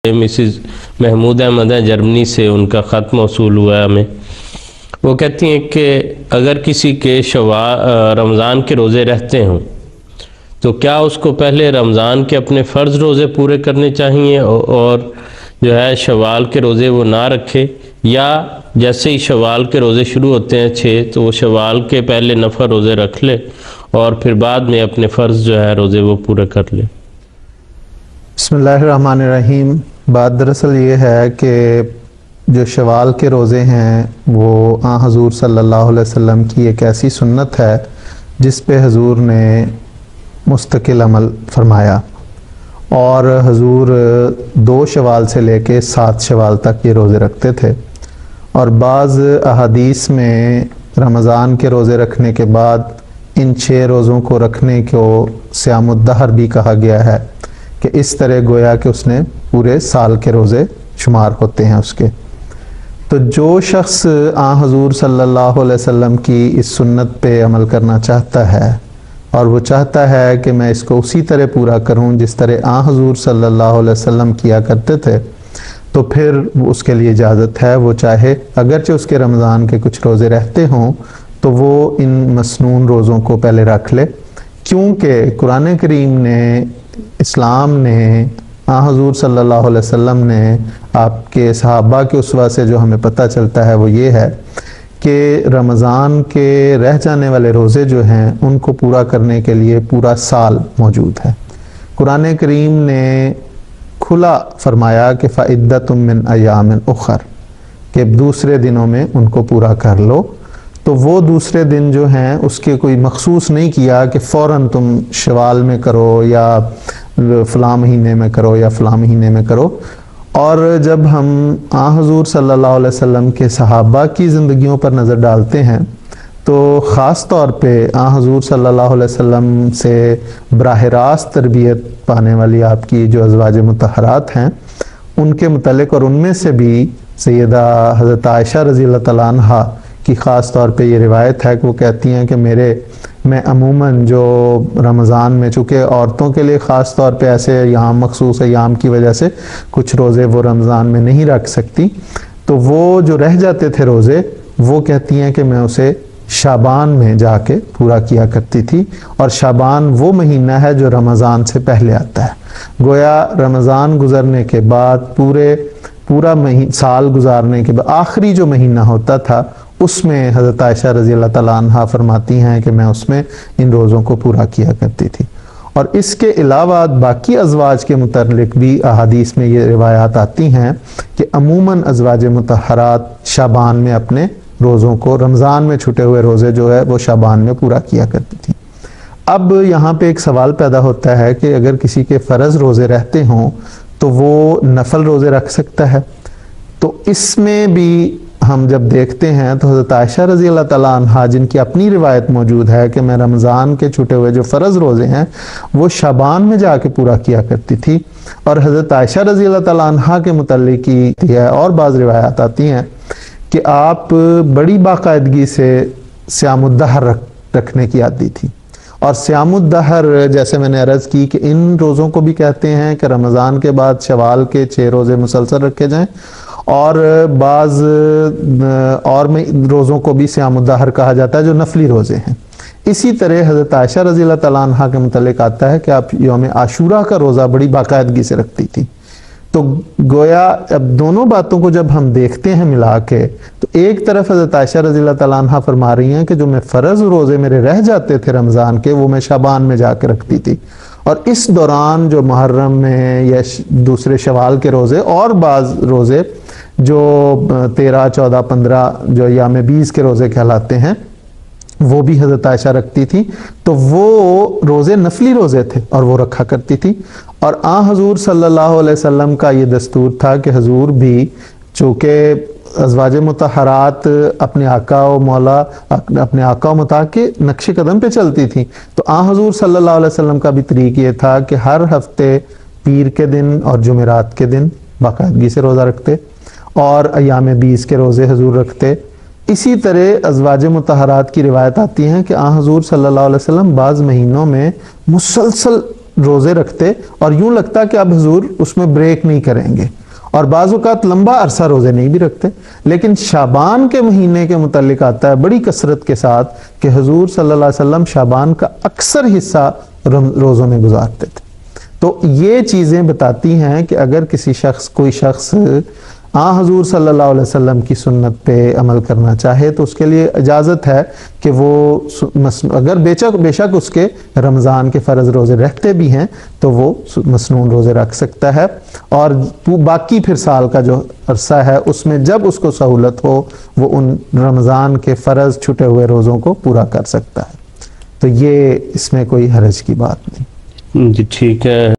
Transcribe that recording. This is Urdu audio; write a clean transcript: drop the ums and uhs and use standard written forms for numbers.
مسز محمود احمد ہیں جرمنی سے، ان کا خط موصول ہوا ہے ہمیں۔ وہ کہتی ہیں کہ اگر کسی کے رمضان کے روزے رہتے ہوں تو کیا اس کو پہلے رمضان کے اپنے فرض روزے پورے کرنے چاہیے اور جو ہے شوال کے روزے وہ نہ رکھے، یا جیسے ہی شوال کے روزے شروع ہوتے ہیں 6 تو وہ شوال کے پہلے نفل روزے رکھ لے اور پھر بعد میں اپنے فرض جو ہے روزے وہ پورے کر لے؟ بسم اللہ الرحمن الرحیم۔ بات دراصل یہ ہے کہ جو شوال کے روزے ہیں وہ حضور صلی اللہ علیہ وسلم کی ایک ایسی سنت ہے جس پہ حضور نے مستقل عمل فرمایا، اور حضور 2 شوال سے لے کے 7 شوال تک یہ روزے رکھتے تھے، اور بعض احادیث میں رمضان کے روزے رکھنے کے بعد ان 6 روزوں کو رکھنے کو صیام الدہر بھی کہا گیا ہے، کہ اس طرح گویا کہ اس نے پورے سال کے روزے شمار ہوتے ہیں اس کے۔ تو جو شخص حضور صلی اللہ علیہ وسلم کی اس سنت پہ عمل کرنا چاہتا ہے اور وہ چاہتا ہے کہ میں اس کو اسی طرح پورا کروں جس طرح حضور صلی اللہ علیہ وسلم کیا کرتے تھے، تو پھر اس کے لیے اجازت ہے، وہ چاہے اگرچہ اس کے رمضان کے کچھ روزے رہتے ہوں تو وہ ان مسنون روزوں کو پہلے رکھ لے، کیونکہ قرآن کریم نے، اسلام نے، حضور صلی اللہ علیہ وسلم نے، آپ کے صحابہ کے اسوہ سے جو ہمیں پتہ چلتا ہے وہ یہ ہے کہ رمضان کے رہ جانے والے روزے جو ہیں ان کو پورا کرنے کے لیے پورا سال موجود ہے۔ قرآن کریم نے کھلا فرمایا کہ فَعِدَّةٌ مِّنْ أَيَّامٍ أُخَرَ، کہ دوسرے دنوں میں ان کو پورا کر لو۔ تو وہ دوسرے دن جو ہیں اس کے کوئی مخصوص نہیں کیا کہ فوراً تم شوال میں کرو یا فلاں مہینے میں کرو یا فلاں مہینے میں کرو۔ اور جب ہم حضور صلی اللہ علیہ وسلم کے صحابہ کی زندگیوں پر نظر ڈالتے ہیں تو خاص طور پہ حضور صلی اللہ علیہ وسلم سے براہ راست تربیت پانے والی آپ کی جو ازواج مطہرات ہیں ان کے متعلق، اور ان میں سے بھی سیدہ حضرت عائشہ رضی اللہ تعالیٰ عنہا کی خاص طور پہ یہ روایت ہے کہ وہ کہتی ہیں کہ میں عموماً جو رمضان میں، چونکہ عورتوں کے لیے خاص طور پہ ایسے ایام، مخصوص ایام کی وجہ سے کچھ روزے وہ رمضان میں نہیں رکھ سکتی، تو وہ جو رہ جاتے تھے روزے وہ کہتی ہیں کہ میں اسے شعبان میں جا کے پورا کیا کرتی تھی، اور شعبان وہ مہینہ ہے جو رمضان سے پہلے آتا ہے۔ گویا رمضان گزرنے کے بعد پورا سال گزارنے کے بعد آخری جو مہینہ ہوتا تھا اس میں حضرت عائشہ رضی اللہ تعالیٰ عنہا فرماتی ہیں کہ میں اس میں ان روزوں کو پورا کیا کرتی تھی۔ اور اس کے علاوہ باقی ازواج کے متعلق بھی احادیث میں یہ روایات آتی ہیں کہ عموماً ازواج مطہرات شعبان میں اپنے روزوں کو، رمضان میں چھٹے ہوئے روزے جو ہے وہ شعبان میں پورا کیا کرتی تھی۔ اب یہاں پہ ایک سوال پیدا ہوتا ہے کہ اگر کسی کے فرض روزے رہتے ہوں تو وہ نفل روزے رکھ سکتا ہے؟ تو اس میں بھی ہم جب دیکھتے ہیں تو حضرت عائشہ رضی اللہ تعالیٰ عنہا جن کی اپنی روایت موجود ہے کہ میں رمضان کے چھٹے ہوئے جو فرض روزے ہیں وہ شعبان میں جا کے پورا کیا کرتی تھی، اور حضرت عائشہ رضی اللہ تعالیٰ عنہا کے متعلق کی ہے اور بعض روایات آتی ہیں کہ آپ بڑی باقاعدگی سے صیام الدہر رکھنے کی عادی تھی، اور صیام الدہر جیسے میں نے عرض کی کہ ان روزوں کو بھی کہتے ہیں کہ رمضان کے بعد شوال کے 6 روزے مسلسل رکھے جائیں، اور بعض اور میں روزوں کو بھی صیام الدہر کہا جاتا ہے جو نفلی روزے ہیں۔ اسی طرح حضرت عائشہ رضی اللہ تعالیٰ عنہا کے متعلق آتا ہے کہ آپ یوم عاشورہ کا روزہ بڑی باقاعدگی سے رکھتی تھی۔ تو گویا اب دونوں باتوں کو جب ہم دیکھتے ہیں ملا کے، تو ایک طرف حضرت عائشہ رضی اللہ تعالیٰ عنہا فرما رہی ہیں کہ جو میں فرض روزے میرے رہ جاتے تھے رمضان کے وہ میں شعبان میں جا کے رکھتی تھی، اور اس دوران جو محرم میں یا دوسرے شوال کے روزے اور بعض روزے جو 13، 14، 15 جو ایام 20 کے روزے کہلاتے ہیں وہ بھی حضرت عائشہ رکھتی تھی، تو وہ روزے نفلی روزے تھے اور وہ رکھا کرتی تھی۔ اور حضور صلی اللہ علیہ وسلم کا یہ دستور تھا کہ حضور بھی چونکہ ازواج مطہرات اپنے آقا و مولا، اپنے آقا و مطاع کے نقش قدم پہ چلتی تھیں، تو حضور صلی اللہ علیہ وسلم کا بھی طریق یہ تھا کہ ہر ہفتے پیر کے دن اور جمعرات کے دن باقاعدگی سے روزہ رکھتے، اور ایام 20 کے روزے حضور رکھتے۔ اسی طرح ازواج مطہرات کی روایت آتی ہیں کہ حضور صلی اللہ علیہ وسلم بعض مہینوں میں مسلسل روزے رکھتے اور یوں لگتا کہ اب حضور اس میں بریک نہیں کریں گے، اور بعض اوقات لمبا عرصہ روزے نہیں بھی رکھتے، لیکن شعبان کے مہینے کے متعلق آتا ہے بڑی کثرت کے ساتھ کہ حضور صلی اللہ علیہ وسلم شعبان کا اکثر حصہ روزوں میں گزارتے تھے۔ تو یہ چیزیں بتاتی ہیں کہ اگر کوئی شخص حضور صلی اللہ علیہ وسلم کی سنت پہ عمل کرنا چاہے تو اس کے لیے اجازت ہے کہ وہ اگر بے شک اس کے رمضان کے فرض روزے رہتے بھی ہیں تو وہ مسنون روزے رکھ سکتا ہے، اور باقی پھر سال کا جو عرصہ ہے اس میں جب اس کو سہولت ہو وہ ان رمضان کے فرض چھٹے ہوئے روزوں کو پورا کر سکتا ہے۔ تو یہ اس میں کوئی حرج کی بات نہیں۔ جی ٹھیک ہے۔